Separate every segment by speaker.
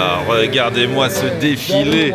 Speaker 1: là, regardez-moi ce défilé.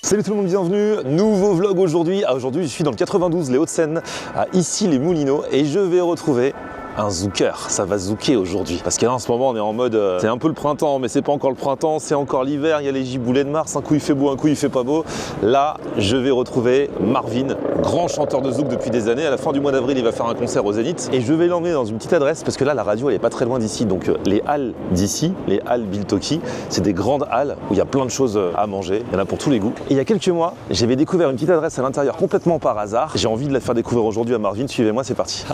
Speaker 2: Salut tout le monde, bienvenue, nouveau vlog aujourd'hui. Aujourd'hui je suis dans le 92, les Hauts-de-Seine, à Issy-les-Moulineaux et je vais retrouver un zouker. Ça va zouker aujourd'hui. Parce que là en ce moment on est en mode, c'est un peu le printemps mais c'est pas encore le printemps, c'est encore l'hiver, il y a les giboulées de mars, un coup il fait beau, un coup il fait pas beau. Là je vais retrouver Marvin, grand chanteur de zouk depuis des années. À la fin du mois d'avril il va faire un concert au Zénith et je vais l'emmener dans une petite adresse parce que là la radio elle est pas très loin d'ici. Donc les halles d'ici, les halles Biltoki, c'est des grandes halles où il y a plein de choses à manger, il y en a pour tous les goûts. Et il y a quelques mois j'avais découvert une petite adresse à l'intérieur complètement par hasard. J'ai envie de la faire découvrir aujourd'hui à Marvin, suivez-moi, c'est parti.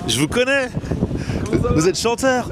Speaker 1: Je vous connais. Vous êtes chanteur.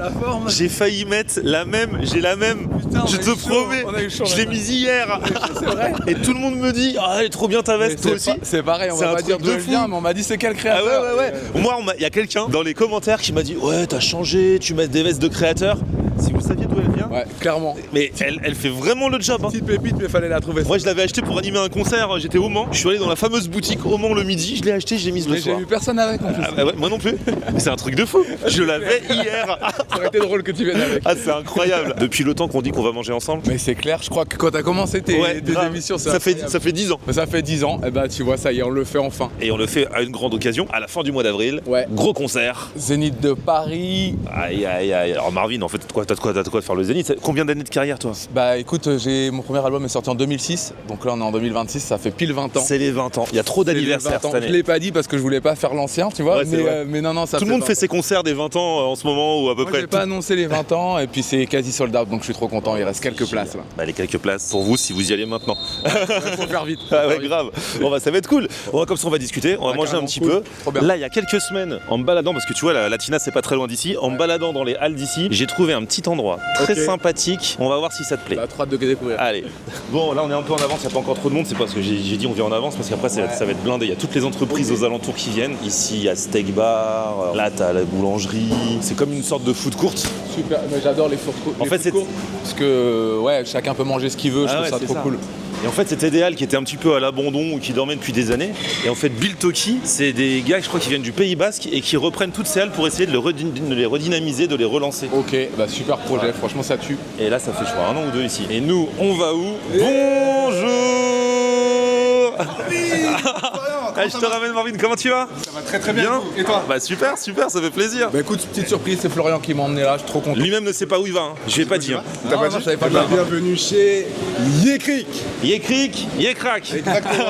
Speaker 1: J'ai failli mettre la même, j'ai la même. Putain, je te promets, je l'ai mise hier.
Speaker 3: C'est vrai.
Speaker 1: Et tout le monde me dit, ah elle est trop bien ta veste, toi aussi.
Speaker 3: C'est pareil, on va pas dire d'où elle vient, mais on m'a dit c'est quel créateur.
Speaker 1: Ah ouais. Moi, il y a quelqu'un dans les commentaires qui m'a dit, ouais t'as changé, tu mets des vestes de créateur. Si vous saviez d'où elle vient.
Speaker 3: Ouais, clairement.
Speaker 1: Mais elle fait vraiment le job.
Speaker 3: Petite pépite, mais fallait la trouver.
Speaker 1: Moi je l'avais acheté pour animer un concert, j'étais au Mans. Je suis allé dans la fameuse boutique au Mans le midi, je l'ai acheté, je l'ai mise le soir.
Speaker 3: J'ai vu personne avec en plus.
Speaker 1: Ah ouais, moi non plus. Mais c'est un truc de fou. Je l'avais hier.
Speaker 3: Ça aurait été drôle que tu viennes avec.
Speaker 1: Ah c'est incroyable. Depuis le temps qu'on dit qu'on va manger ensemble.
Speaker 3: Mais c'est clair, je crois que quand t'as commencé tes émissions,
Speaker 1: ça fait 10 ans.
Speaker 3: Ça fait 10 ans, et bah tu vois, ça y est, on le fait enfin.
Speaker 1: Et on le fait à une grande occasion, à la fin du mois d'avril.
Speaker 3: Ouais.
Speaker 1: Gros concert.
Speaker 3: Zénith de Paris.
Speaker 1: Aïe. Alors Marvin, en fait, t'as de quoi faire le Zénith. Combien d'années de carrière toi?
Speaker 3: Bah écoute, mon premier album est sorti en 2006, donc là on est en 2026, ça fait pile 20 ans.
Speaker 1: C'est les 20 ans. Il y a trop d'anniversaires cette année.
Speaker 3: Je l'ai pas dit parce que je voulais pas faire l'ancien, tu vois,
Speaker 1: ouais,
Speaker 3: mais non, ça
Speaker 1: tout le monde fait ses concerts des 20 ans en ce moment ou à peu près.
Speaker 3: J'ai pas annoncé les 20 ans et puis c'est quasi sold out, donc je suis trop content, il reste quelques places là.
Speaker 1: Bah les quelques places pour vous si vous y allez maintenant.
Speaker 3: Faut faire vite.
Speaker 1: Ah ouais, grave. Bon bah ça va être cool. Comme ça on va discuter, on va manger un petit peu. Là il y a quelques semaines, en me baladant, parce que tu vois la Latina c'est pas très loin d'ici, en me baladant dans les halles d'ici, j'ai trouvé un petit endroit très sympathique. On va voir si ça te plaît.
Speaker 3: Bah, trop hâte de découvrir.
Speaker 1: Allez. Bon là on est un peu en avance, il n'y a pas encore trop de monde, c'est parce que j'ai dit on vient en avance parce qu'après ça va être blindé. Il y a toutes les entreprises aux alentours qui viennent. Ici il y a Steak Bar, là t'as la boulangerie. C'est comme une sorte de food court.
Speaker 3: Super, mais j'adore les food courts.
Speaker 1: En fait c'est
Speaker 3: parce que ouais, chacun peut manger ce qu'il veut, je trouve ça trop cool.
Speaker 1: Et en fait c'était des halles qui étaient un petit peu à l'abandon ou qui dormaient depuis des années. Et en fait Biltoki, c'est des gars je crois qui viennent du Pays Basque et qui reprennent toutes ces halles pour essayer de les redynamiser, de les relancer.
Speaker 3: Ok, bah super projet, franchement ça tue.
Speaker 1: Et là ça fait je crois 1 an ou 2 ici. Et nous on va où? Bonjour. Je te ramène Marvin, comment tu vas?
Speaker 3: Ça va très bien. Et toi?
Speaker 1: Bah super, ça fait plaisir.
Speaker 3: Bah écoute, petite surprise, c'est Florian qui m'a emmené là, je suis trop content.
Speaker 1: Lui-même ne sait pas où il va, hein. Je vais pas dire.
Speaker 3: T'as pas dit? Je savais pas.
Speaker 4: Bienvenue chez Yekrik.
Speaker 1: Yekrak.
Speaker 4: Exactement.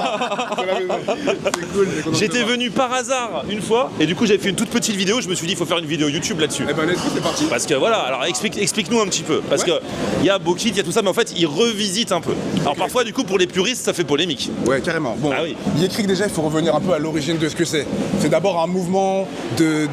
Speaker 4: C'est cool.
Speaker 1: J'étais venu par hasard une fois et du coup j'avais fait une toute petite vidéo, je me suis dit il faut faire une vidéo YouTube là-dessus.
Speaker 4: Eh ben let's go, c'est parti.
Speaker 1: Parce que voilà, alors explique-nous un petit peu. Parce que il y a Bokit, il y a tout ça, mais en fait ils revisitent un peu. Alors parfois du coup pour les puristes ça fait polémique.
Speaker 4: Ouais, carrément. Bon,
Speaker 1: Ah oui.
Speaker 4: Yekrik déjà, il faut revenir un peu à l'origine de ce que c'est. C'est d'abord un mouvement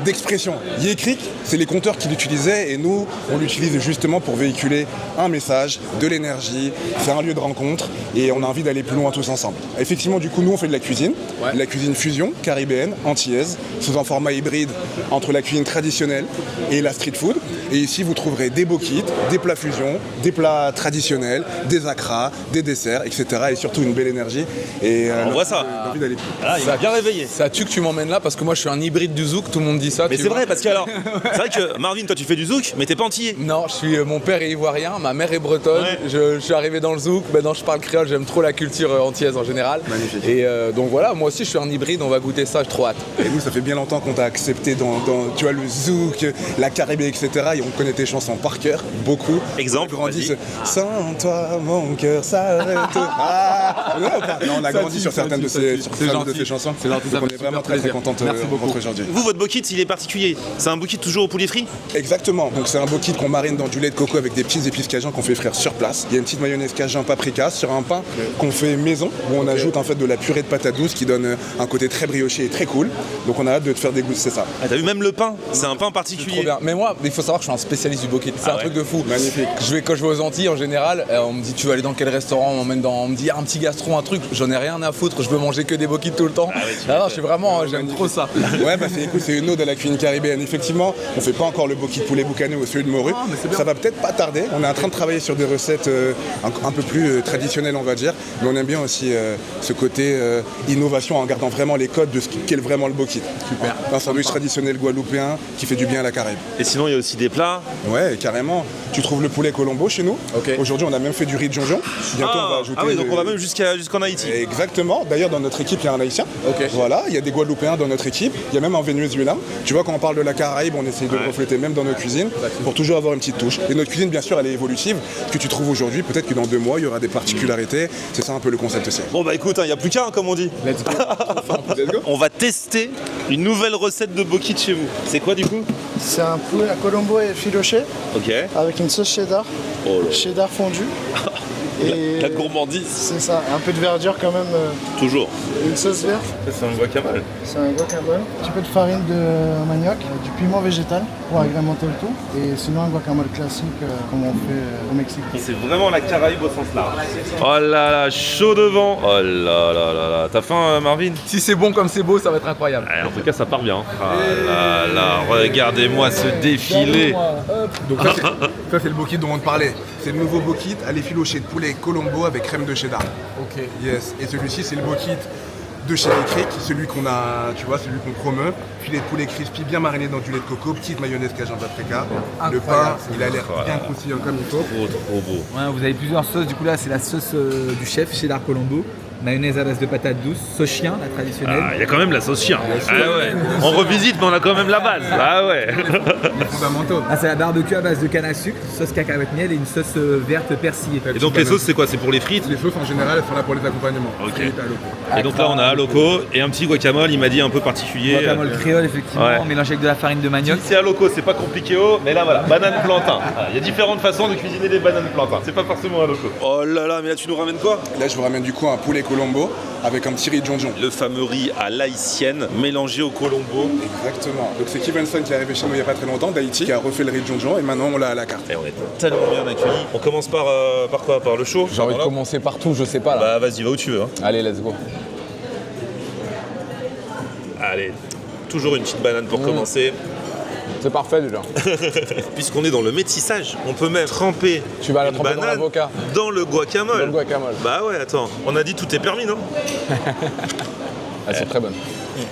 Speaker 4: d'expression. Yekrik, c'est les conteurs qui l'utilisaient et nous, on l'utilise justement pour véhiculer un message, de l'énergie. C'est un lieu de rencontre et on a envie d'aller plus loin tous ensemble. Effectivement, du coup, nous, on fait de la cuisine. De la cuisine fusion, caribéenne, antillaise, sous un format hybride entre la cuisine traditionnelle et la street food. Et ici, vous trouverez des bokits, des plats fusion, des plats traditionnels, des akras, des desserts, etc. Et surtout une belle énergie. Et
Speaker 1: On voit ça.
Speaker 4: envie d'aller plus.
Speaker 1: Ah, il m'a bien réveillé.
Speaker 3: Ça tue que tu m'emmènes là parce que moi je suis un hybride du zouk, tout le monde dit ça.
Speaker 1: Mais c'est vrai parce que alors, c'est vrai que Marvin, toi tu fais du zouk, mais t'es pas antillais.
Speaker 3: Non, mon père est ivoirien, ma mère est bretonne.
Speaker 1: Ouais.
Speaker 3: Je suis arrivé dans le zouk, maintenant je parle créole, j'aime trop la culture antillaise en général.
Speaker 4: Magnifique.
Speaker 3: Et donc voilà, moi aussi je suis un hybride, on va goûter ça, j'ai trop hâte.
Speaker 4: Et nous, ça fait bien longtemps qu'on t'a accepté dans tu vois, le zouk, la Caribé, etc. Et on connaît tes chansons par cœur, beaucoup.
Speaker 1: Exemple,
Speaker 4: On a grandi
Speaker 1: vas-y.
Speaker 4: Sans toi, mon cœur s'arrête. Non, on a grandi sur certaines de ces chansons.
Speaker 3: C'est gentil,
Speaker 4: Donc on est vraiment très content de
Speaker 3: Merci beaucoup.
Speaker 4: rencontrer aujourd'hui.
Speaker 1: Vous, votre bokit, il est particulier. C'est un bokit toujours au poulet frit?
Speaker 4: Exactement, donc c'est un bokit qu'on marine dans du lait de coco avec des petites épices cajun qu'on fait frire sur place. Il y a une petite mayonnaise cajun paprika sur un pain qu'on fait maison, où on ajoute en fait de la purée de patates douces qui donne un côté très brioché et très cool. Donc on a hâte de te faire déguster ça.
Speaker 1: Ah, t'as vu même le pain? C'est un pain
Speaker 3: Trop
Speaker 1: particulier.
Speaker 3: bien. Mais moi, il faut savoir que je suis un spécialiste du bokit. C'est un truc de fou.
Speaker 4: Magnifique.
Speaker 3: Quand je vais aux Antilles en général, on me dit tu vas aller dans quel restaurant, on me dit un petit gastro, un truc. J'en ai rien à foutre. Je veux manger que des bokits tout le temps. Non, je suis vraiment, j'aime trop ça.
Speaker 4: Ouais, bah c'est une ode à la cuisine caribéenne. Effectivement, on fait pas encore le bokit poulet boucané ou celui de morue. Ça va peut-être pas tarder. On est en train de travailler sur des recettes un peu plus traditionnelles, on va dire. Mais on aime bien aussi ce côté innovation en gardant vraiment les codes de ce qu'est vraiment le bokit.
Speaker 3: Super.
Speaker 4: Un sandwich traditionnel guadeloupéen qui fait du bien à la Caraïbe.
Speaker 1: Et sinon, il y a aussi des plats.
Speaker 4: Ouais, carrément. Tu trouves le poulet Colombo chez nous.
Speaker 3: Ok.
Speaker 4: Aujourd'hui, on a même fait du riz de jonjon. Bientôt, on va ajouter.
Speaker 1: Ah oui, donc on va même jusqu'en Haïti.
Speaker 4: Exactement. D'ailleurs, dans notre équipe, il y a un Haïtien.
Speaker 3: Ok.
Speaker 4: Voilà, il y a des Guadeloupéens dans notre équipe. Il y a même un Venezuela. Tu vois, quand on parle de la Caraïbe, on essaye de le refléter même dans nos cuisines pour toujours avoir une petite touche. Et notre cuisine, bien sûr, elle est évolutive. Ce que tu trouves aujourd'hui, peut-être que dans 2 mois, il y aura des particularités. C'est ça un peu le concept aussi.
Speaker 1: Bon bah écoute, il n'y a plus qu'un comme on dit.
Speaker 3: Let's go.
Speaker 4: Let's go.
Speaker 1: On va tester une nouvelle recette de bokit chez vous. C'est quoi du coup?
Speaker 5: C'est un poulet à Colombo et filoché
Speaker 1: Ok.
Speaker 5: avec une sauce cheddar,
Speaker 1: Oh là.
Speaker 5: cheddar fondu. Et
Speaker 1: La gourmandise.
Speaker 5: c'est ça, un peu de verdure quand même,
Speaker 1: Toujours.
Speaker 5: une sauce verte,
Speaker 1: C'est un guacamole.
Speaker 5: c'est un guacamole, un petit peu de farine de manioc, du piment végétal pour agrémenter le tout, et sinon un guacamole classique comme on fait au Mexique.
Speaker 1: C'est vraiment la Caraïbe au sens large. Oh là là, chaud devant. Oh là là là là. T'as faim, Marvin?
Speaker 3: Si c'est bon comme c'est beau, ça va être incroyable.
Speaker 1: En tout cas, ça part bien. Oh là là, regardez-moi ce défilé.
Speaker 4: Donc ça, c'est le bokit dont on te parlait. C'est le nouveau bokit à l'effiloché de poulet Colombo avec crème de cheddar.
Speaker 3: Ok.
Speaker 4: Yes. Et celui-ci, c'est le bokit de chez les Criques, celui qu'on a, tu vois, celui qu'on promeut. Filet de poulet crispy bien mariné dans du lait de coco, petite mayonnaise cajun paprika. Le pain, il a l'air bien croustillant comme il faut.
Speaker 1: Trop beau.
Speaker 6: Ouais, vous avez plusieurs sauces. Du coup, là, c'est la sauce du chef cheddar Colombo. Mayonnaise à base de patates douces, sauce chien, la traditionnelle.
Speaker 1: Ah, il y a quand même la sauce chien. Ah ouais. On revisite, mais on a quand même la base. Ah ouais.
Speaker 4: Les fondamentaux.
Speaker 6: Ah, c'est la barbecue à base de canne à sucre, sauce cacahuète miel et une sauce verte persillée.
Speaker 1: Et donc les sauces, c'est quoi? C'est pour les frites?
Speaker 4: Les sauces en général, elles sont là pour les accompagnements.
Speaker 1: Ok.
Speaker 4: Frites à l'eau.
Speaker 1: Et donc là, on a un loco et un petit guacamole, il m'a dit un peu particulier.
Speaker 6: Guacamole créole, effectivement,
Speaker 1: Ouais.
Speaker 6: mélangé avec de la farine de manioc.
Speaker 1: C'est à loco, c'est pas compliqué, mais là voilà, banane plantain. Il y a différentes façons de cuisiner des bananes plantain. C'est pas forcément à loco. Oh là là, mais là tu nous ramènes quoi?
Speaker 4: Là, je vous ramène du coup un poulet Colombo avec un petit riz de jonjon.
Speaker 1: Le fameux riz à l'haïtienne mélangé au colombo.
Speaker 4: Exactement. Donc c'est Stevenson qui est arrivé chez nous il n'y a pas très longtemps d'Haïti, qui a refait le riz de jonjon et maintenant on l'a à la carte.
Speaker 1: Et on est tellement bien accueillis. On commence par quoi? Par le chaud?
Speaker 3: J'ai envie de commencer partout, je sais pas là.
Speaker 1: Bah vas-y, va où tu veux. Hein.
Speaker 3: Allez, let's go.
Speaker 1: Allez, toujours une petite banane pour commencer.
Speaker 3: C'est parfait déjà.
Speaker 1: Puisqu'on est dans le métissage, on peut même tremper
Speaker 3: Tu vas la
Speaker 1: une
Speaker 3: tremper dans
Speaker 1: banane
Speaker 3: l'avocat.
Speaker 1: dans le guacamole.
Speaker 3: Dans le guacamole.
Speaker 1: Bah ouais, attends, on a dit tout est permis, non?
Speaker 3: Ah, c'est très bonne.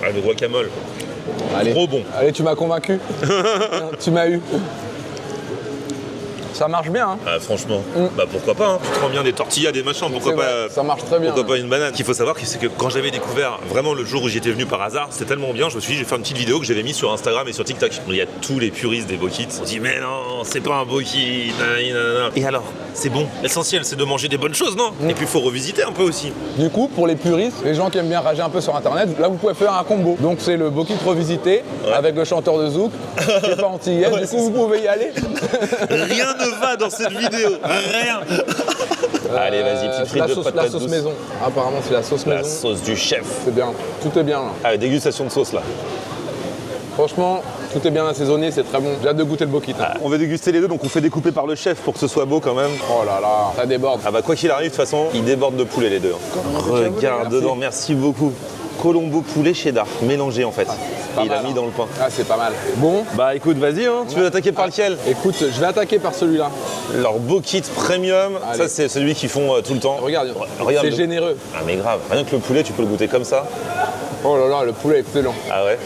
Speaker 1: Ah, le guacamole,
Speaker 3: Allez.
Speaker 1: trop bon.
Speaker 3: Allez, tu m'as convaincu. Tu m'as eu. Ça marche bien, hein.
Speaker 1: Ah, franchement, bah pourquoi pas, hein. Tu te rends bien des tortillas, des machins, pourquoi
Speaker 3: C'est
Speaker 1: pas,
Speaker 3: vrai, ça marche très bien.
Speaker 1: pourquoi pas une banane. Ce qu'il faut savoir, c'est que quand j'avais découvert, vraiment le jour où j'y étais venu par hasard, c'était tellement bien, je me suis dit, je vais faire une petite vidéo que j'avais mise sur Instagram et sur TikTok. Il y a tous les puristes des bokits. On dit, mais non, c'est pas un bokit, nanana. Et alors, c'est bon. L'essentiel, c'est de manger des bonnes choses, non? Et puis, il faut revisiter un peu aussi.
Speaker 3: Du coup, pour les puristes, les gens qui aiment bien rager un peu sur internet, là vous pouvez faire un combo. Donc c'est le bokit revisité avec le chanteur de zouk, qui est pas antillais. Du coup, vous pouvez y aller.
Speaker 1: Rien ne va dans cette vidéo. Rien. Allez, vas-y, petite
Speaker 3: C'est
Speaker 1: frite
Speaker 3: la
Speaker 1: de
Speaker 3: sauce,
Speaker 1: patates
Speaker 3: la sauce
Speaker 1: douces.
Speaker 3: maison. Apparemment, c'est la sauce
Speaker 1: La
Speaker 3: maison.
Speaker 1: sauce du chef.
Speaker 3: C'est bien. Tout est bien là.
Speaker 1: Ah, dégustation de sauce là.
Speaker 3: Franchement, tout est bien assaisonné, c'est très bon. J'ai hâte de goûter le bokit.
Speaker 1: On va déguster les deux, donc on fait découper par le chef pour que ce soit beau quand même.
Speaker 3: Oh là là, ça déborde.
Speaker 1: Ah bah quoi qu'il arrive, de toute façon, ils débordent de poulet les deux. Regarde dedans, merci beaucoup. Colombo poulet cheddar, mélangé en fait.
Speaker 3: pas
Speaker 1: Et il a
Speaker 3: mal,
Speaker 1: mis
Speaker 3: hein.
Speaker 1: dans le pain.
Speaker 3: Ah, c'est pas mal. Bon,
Speaker 1: Bah écoute, vas-y, hein. Tu veux attaquer par lequel?
Speaker 3: écoute, je vais attaquer par celui-là.
Speaker 1: Leur bokit premium,
Speaker 3: Allez.
Speaker 1: ça c'est celui qu'ils font tout le temps.
Speaker 3: Regarde,
Speaker 1: Regarde
Speaker 3: c'est
Speaker 1: le-
Speaker 3: généreux.
Speaker 1: Ah mais grave, rien que le poulet, tu peux le goûter comme ça.
Speaker 3: Oh là là, le poulet est excellent.
Speaker 1: Ah ouais.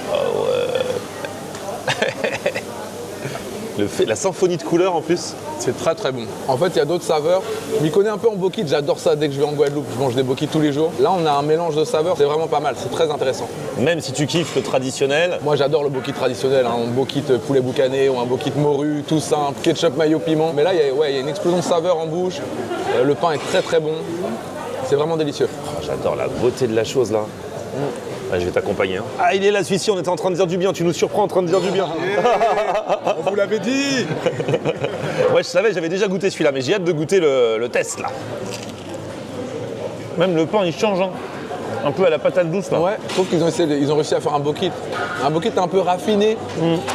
Speaker 1: La symphonie de couleurs en plus.
Speaker 3: C'est très très bon. En fait, il y a d'autres saveurs. Je m'y connais un peu en bokit, j'adore ça dès que je vais en Guadeloupe. Je mange des bokits tous les jours. Là, on a un mélange de saveurs, c'est vraiment pas mal, c'est très intéressant.
Speaker 1: Même si tu kiffes le traditionnel,
Speaker 3: Moi, j'adore le bokit traditionnel, hein. Un bokit poulet boucané ou un bokit morue, tout simple, ketchup, mayo, piment. Mais là, il y a une explosion de saveurs en bouche. Le pain est très très bon. C'est vraiment délicieux.
Speaker 1: oh, j'adore la beauté de la chose là. Ouais, je vais t'accompagner. Hein. Ah, il est là celui-ci, on était en train de dire du bien, tu nous surprends en train de dire du bien.
Speaker 4: On vous l'avait dit.
Speaker 1: Ouais, je savais, j'avais déjà goûté celui-là, mais j'ai hâte de goûter le test là. Même le pain, il change, hein. Un peu à la patate douce là.
Speaker 3: Ouais, je trouve qu'ils ont réussi à faire un bokit. Un bokit un peu raffiné.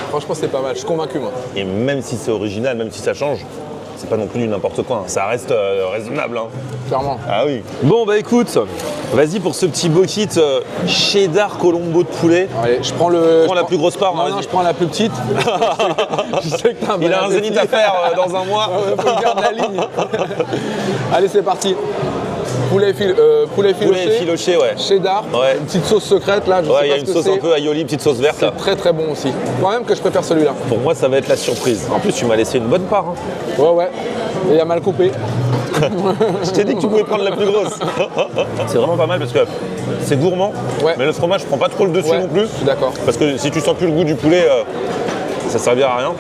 Speaker 3: Franchement, c'est pas mal. Je suis convaincu, moi.
Speaker 1: Et même si c'est original, même si ça change, c'est pas non plus du n'importe quoi. Hein. Ça reste raisonnable. Hein.
Speaker 3: Clairement.
Speaker 1: Ah oui. Bon bah écoute,
Speaker 2: Vas-y pour ce petit bokit cheddar colombo de poulet.
Speaker 3: Allez, je prends le.
Speaker 2: Prends la plus grosse part.
Speaker 3: Non, je prends la plus petite. Je sais que t'as
Speaker 2: Il a un zénith à faire dans un mois.
Speaker 3: Faut le garder la ligne. Allez, c'est parti. Poulet filoché.
Speaker 2: Filoché, ouais.
Speaker 3: Cheddar.
Speaker 2: Ouais.
Speaker 3: Une petite sauce secrète là. Je sais
Speaker 2: Ouais, il y a
Speaker 3: pas
Speaker 2: une
Speaker 3: ce que
Speaker 2: sauce un peu aioli, petite sauce verte.
Speaker 3: C'est très très bon aussi. Quand même que je préfère celui-là.
Speaker 2: Pour moi, ça va être la surprise. En plus, tu m'as laissé une bonne part. Hein.
Speaker 3: Ouais. Et il a mal coupé.
Speaker 2: Je t'ai dit que tu pouvais prendre la plus grosse. C'est vraiment pas mal parce que c'est gourmand,
Speaker 3: Ouais.
Speaker 2: mais le fromage prend pas trop le dessus
Speaker 3: Ouais,
Speaker 2: non plus.
Speaker 3: je suis d'accord.
Speaker 2: Parce que si tu sens plus le goût du poulet, ça servira à rien.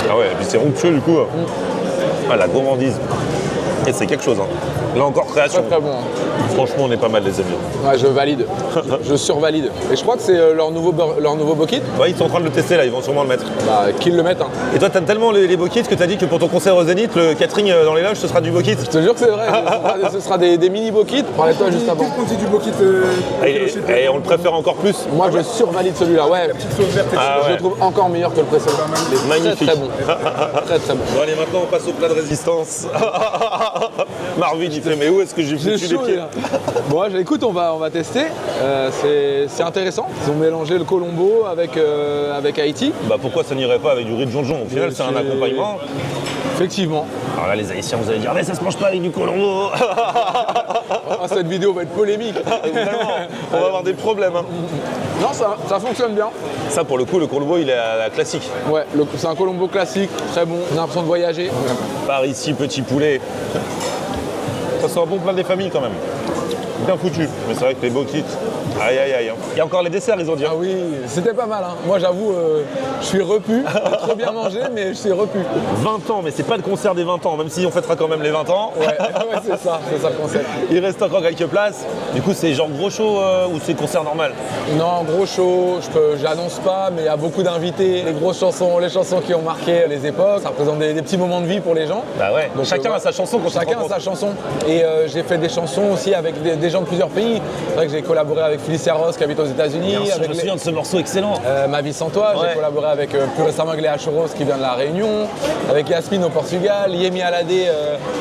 Speaker 2: Ah ouais, et puis c'est onctueux du coup. Ah, la gourmandise. Et c'est quelque chose. Hein. Là encore, création.
Speaker 3: Très très bon.
Speaker 2: Franchement, on est pas mal, les amis.
Speaker 3: Ouais, je valide. Je survalide. Et je crois que c'est leur nouveau bokit.
Speaker 2: Ouais, ils sont en train de le tester là, ils vont sûrement le mettre.
Speaker 3: Bah, qu'ils le mettent. Hein.
Speaker 2: Et toi, t'aimes tellement les bokits que t'as dit que pour ton concert au Zénith, le catering dans les loges, ce sera du bokit.
Speaker 3: Je te jure que c'est vrai. Ce sera des mini bokits. Parlais-toi juste avant.
Speaker 4: Qu'est-ce qu'on dit du bokit
Speaker 2: Et on le préfère encore plus.
Speaker 3: Moi, je survalide celui-là. Ouais.
Speaker 2: Ah
Speaker 3: Je
Speaker 2: ouais.
Speaker 3: le trouve encore meilleur que le précédent. Il est
Speaker 2: Magnifique.
Speaker 3: Très très bon. Très très bon.
Speaker 2: Bon allez, maintenant on passe au plat de résistance. Marvin il fait mais où est-ce que j'ai
Speaker 3: J'ai
Speaker 2: foutu les
Speaker 3: chaud,
Speaker 2: pieds
Speaker 3: là. Bon, écoute, on va tester. C'est intéressant. Ils ont mélangé le colombo avec Haïti.
Speaker 2: Bah pourquoi ça n'irait pas avec du riz de jonjon? Au final c'est un accompagnement.
Speaker 3: Effectivement.
Speaker 2: Alors là les Haïtiens vous allez dire mais ça se mange pas avec du colombo.
Speaker 3: Ah, cette vidéo va être polémique.
Speaker 2: Vraiment, on va avoir des problèmes. Hein.
Speaker 3: Non, ça fonctionne bien.
Speaker 2: Ça pour le coup le colombo il est à la classique.
Speaker 3: Ouais, c'est un colombo classique, très bon. J'ai l'impression de voyager.
Speaker 2: Par ici petit poulet. Ça sent un bon plat des familles quand même. Bien foutu. Mais c'est vrai que les bokits, aïe aïe aïe. Hein. Il y a encore les desserts ils ont dit.
Speaker 3: Ah oui, c'était pas mal. Hein. Moi j'avoue, je suis repu. J'ai trop bien mangé, mais je suis repu.
Speaker 2: 20 ans, mais c'est pas le concert des 20 ans, même si on fêtera quand même les 20 ans.
Speaker 3: Ouais, c'est ça le concept.
Speaker 2: Il reste encore quelques places. Du coup, c'est genre gros show ou c'est concert normal?
Speaker 3: Non, gros show, j'annonce pas, mais il y a beaucoup d'invités. Les grosses chansons, les chansons qui ont marqué les époques, ça représente des petits moments de vie pour les gens.
Speaker 2: Bah ouais, donc chacun a sa chanson quand
Speaker 3: chacun a sa chanson. Et j'ai fait des chansons aussi avec des gens de plusieurs pays. C'est vrai que j'ai collaboré avec Felicia Ross qui habite aux États-Unis.
Speaker 2: Je me souviens de ce morceau excellent.
Speaker 3: Ma vie sans toi,
Speaker 2: Ouais.
Speaker 3: j'ai collaboré avec plus récemment avec Léa Choros qui vient de la Réunion, avec Yasmine au Portugal, Yemi Alade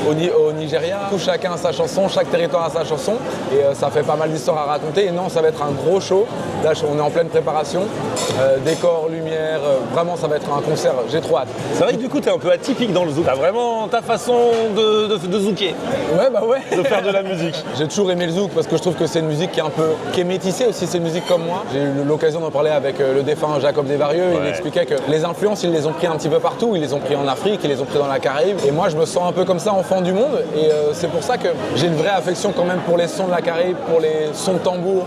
Speaker 3: au Nigeria. Chacun a sa chanson, chaque territoire a sa chanson et ça fait pas mal d'histoires à raconter. Et non, ça va être un gros show. Là, on est en pleine préparation. Décor, lumière, vraiment ça va être un concert, j'ai trop hâte.
Speaker 2: C'est vrai que du coup, t'es un peu atypique dans le zouk. T'as vraiment ta façon de zouker,
Speaker 3: Ouais, bah ouais.
Speaker 2: de faire de la musique.
Speaker 3: J'ai toujours aimé le zouk parce que je trouve que c'est une musique qui est métissée aussi, c'est une musique comme moi. J'ai eu l'occasion d'en parler avec le défunt Jacob Desvarieux. Il m'expliquait que les influences, ils les ont pris un petit peu partout. Ils les ont pris en Afrique, ils les ont pris dans la Caraïbe. Et moi, je me sens un peu comme ça, enfant du monde. Et c'est pour ça que j'ai une vraie affection quand même pour les sons de la Caraïbe, pour les sons de tambour,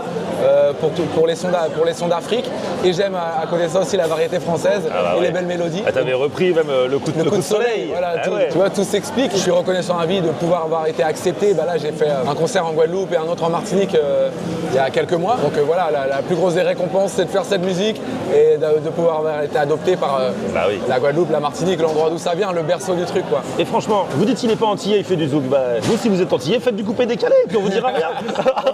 Speaker 3: pour les sons d'Afrique. Et j'aime à côté de ça aussi la variété française et les belles mélodies.
Speaker 2: Ah, t'avais repris même le coup de soleil.
Speaker 3: Voilà,
Speaker 2: Ah ouais.
Speaker 3: tu vois, tout s'explique. Je suis reconnaissant à vie de pouvoir avoir été accepté. Bah là, j'ai fait un concert en Guadeloupe et un autre en Martinique il y a quelques mois. Donc voilà, la plus grosse des récompenses, c'est de faire cette musique et de pouvoir avoir été adopté par
Speaker 2: Bah oui.
Speaker 3: la Guadeloupe, la Martinique, l'endroit d'où ça vient, le berceau du truc, quoi.
Speaker 2: Et franchement, vous dites qu'il n'est pas antillais, il fait du zouk. Bah, vous, si vous êtes antillais, faites du coupé décalé, puis on vous dira rien.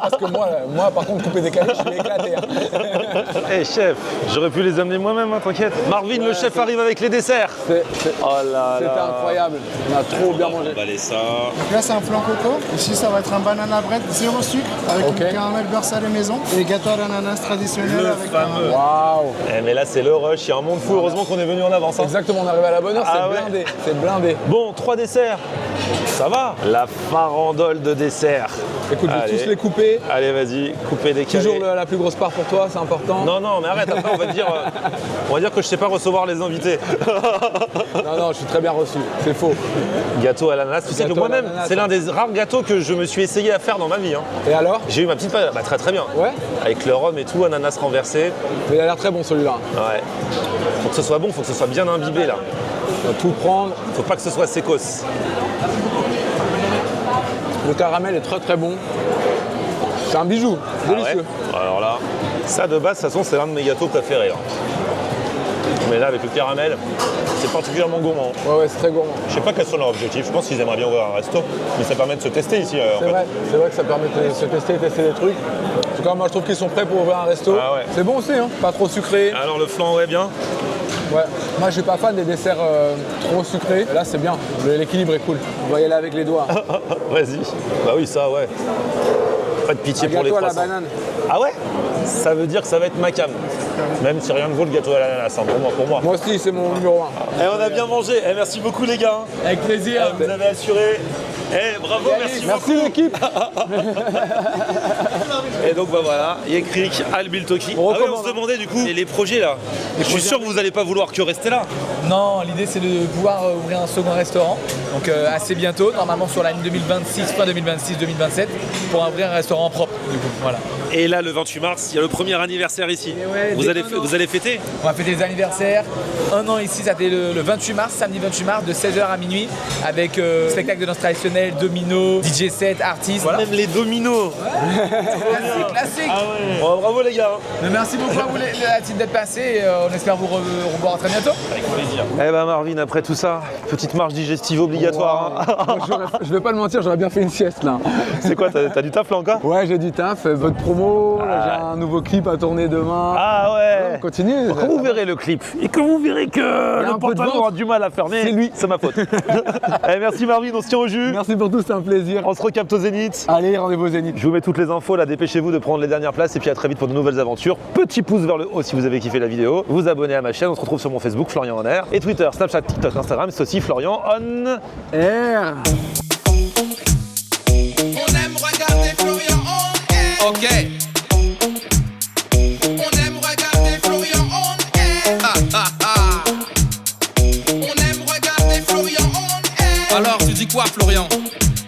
Speaker 3: Parce que moi, par contre, coupé décalé, je suis éclaté. Hein.
Speaker 2: Eh chef, j'aurais pu les amener moi-même, hein, t'inquiète. Marvin, le chef arrive avec les desserts.
Speaker 3: C'était
Speaker 2: Oh là là.
Speaker 3: incroyable. On a trop bien mangé.
Speaker 2: Allez ça.
Speaker 5: Donc là, c'est un flan coco. Ici, ça va être un banana bread zéro sucre avec
Speaker 3: Ok.
Speaker 5: une caramel beurre salé maison et gâteau à l'ananas traditionnel
Speaker 2: Le
Speaker 5: avec
Speaker 2: fameux.
Speaker 3: Waouh.
Speaker 2: Eh mais là c'est le rush, il y a un monde fou, heureusement qu'on est venu en avance. Hein.
Speaker 3: Exactement, on arrive à la bonne heure,
Speaker 2: Ah
Speaker 3: c'est
Speaker 2: ouais.
Speaker 3: blindé. C'est blindé.
Speaker 2: Bon, 3 desserts. Ça va. La farandole de desserts.
Speaker 3: Écoute, je vais
Speaker 2: Allez.
Speaker 3: tous les couper.
Speaker 2: Allez, vas-y, coupé décalé.
Speaker 3: Toujours la plus grosse part pour toi, c'est important.
Speaker 2: Non, non, mais arrête, après on va dire que je sais pas recevoir les invités.
Speaker 3: Non, je suis très bien reçu. C'est faux.
Speaker 2: Gâteau à l'ananas, tu sais que
Speaker 3: Gâteau à
Speaker 2: moi-même,
Speaker 3: l'ananas,
Speaker 2: c'est l'un
Speaker 3: hein.
Speaker 2: des rares gâteaux que je me suis essayé à faire dans ma vie. Hein.
Speaker 3: Et alors?
Speaker 2: J'ai eu ma petite pâte, bah, très très bien.
Speaker 3: Ouais.
Speaker 2: Avec le rhum et tout, ananas renversé.
Speaker 3: Mais il a l'air très bon celui-là.
Speaker 2: Ouais. Faut que ce soit bon, faut que ce soit bien imbibé là.
Speaker 3: On va tout prendre.
Speaker 2: Faut pas que ce soit sécos.
Speaker 3: Le caramel est très très bon. C'est un bijou, délicieux.
Speaker 2: Ah ouais. Alors là, ça de base, de toute façon, c'est l'un de mes gâteaux préférés. Hein. Mais là, avec le caramel, c'est particulièrement gourmand.
Speaker 3: Ouais, c'est très gourmand.
Speaker 2: Je sais pas quels sont leurs objectifs. Je pense qu'ils aimeraient bien ouvrir un resto, mais ça permet de se tester ici.
Speaker 3: C'est vrai que ça permet de se tester des trucs. En tout cas, moi je trouve qu'ils sont prêts pour ouvrir un resto.
Speaker 2: Ah ouais.
Speaker 3: C'est bon aussi, hein. Pas trop sucré.
Speaker 2: Alors le flan, ouais, bien.
Speaker 3: Ouais. Moi je suis pas fan des desserts trop sucrés. Là c'est bien, l'équilibre est cool. On va y aller avec les doigts.
Speaker 2: Vas-y. Bah oui, ça, ouais. Pas de pitié
Speaker 3: Un
Speaker 2: pour les
Speaker 3: gâteau à la
Speaker 2: croissants.
Speaker 3: banane.
Speaker 2: Ah ouais? Ça veut dire que ça va être ma cam. Même si rien ne vaut le gâteau à l'ananas, hein, pour moi.
Speaker 3: Moi aussi, c'est mon numéro 1.
Speaker 2: Et on a bien mangé. Eh, merci beaucoup les gars.
Speaker 6: Avec plaisir.
Speaker 2: Vous avez assuré. Eh, bravo, merci beaucoup.
Speaker 3: Merci l'équipe.
Speaker 2: Et donc bah voilà, Yekrik, Albil Toki. Ah ouais, on se demandait du coup, et les projets là. Je suis sûr que vous n'allez pas vouloir que rester là.
Speaker 6: Non, l'idée c'est de pouvoir ouvrir un second restaurant. Donc assez bientôt, normalement sur l'année 2026, fin 2026-2027, pour ouvrir un restaurant propre. Du coup, voilà.
Speaker 2: Et là, le 28 mars, il y a le premier anniversaire ici.
Speaker 6: Et ouais,
Speaker 2: vous,
Speaker 6: dès
Speaker 2: allez,
Speaker 6: un an.
Speaker 2: vous allez fêter?
Speaker 6: On va fêter les anniversaires. Un an ici, ça a été le 28 mars, samedi 28 mars, de 16h à minuit, avec spectacle de danse traditionnelle, domino, DJ set, artistes. Voilà.
Speaker 2: Même les dominos.
Speaker 6: Classique.
Speaker 2: Bon, bravo les gars.
Speaker 6: Mais merci beaucoup à vous la team d'être passé et on espère vous revoir très bientôt.
Speaker 2: Avec plaisir. Eh ben Marvin, après tout ça, petite marche digestive obligatoire. Hein.
Speaker 3: Je vais pas le mentir, j'aurais bien fait une sieste là.
Speaker 2: C'est quoi, t'as du taf là encore?
Speaker 3: Ouais, j'ai du taf, votre promo, là, j'ai un nouveau clip à tourner demain.
Speaker 2: Ah ouais.
Speaker 3: On continue.
Speaker 2: Quand vous verrez le clip et que vous verrez que
Speaker 3: a
Speaker 2: le
Speaker 3: un peu de
Speaker 2: pantalon
Speaker 3: ventre.
Speaker 2: aura du mal à fermer,
Speaker 3: C'est lui.
Speaker 2: c'est ma faute. Eh, merci Marvin, on se tient au jus.
Speaker 3: Merci pour tout, c'était un plaisir.
Speaker 2: On se recapte au Zénith.
Speaker 3: Allez, rendez-vous au Zénith.
Speaker 2: Je vous mets toutes les infos là, dépêchez-vous de prendre les dernières places et puis à très vite pour de nouvelles aventures. Petit pouce vers le haut si vous avez kiffé la vidéo. Vous abonnez à ma chaîne, on se retrouve sur mon Facebook Florian en air et Twitter, Snapchat, TikTok, Instagram, c'est aussi Florian on
Speaker 3: Air.
Speaker 7: On aime regarder Florian on air. Ok. On aime regarder Florian on air. On aime regarder Florian on air. Alors tu dis quoi Florian?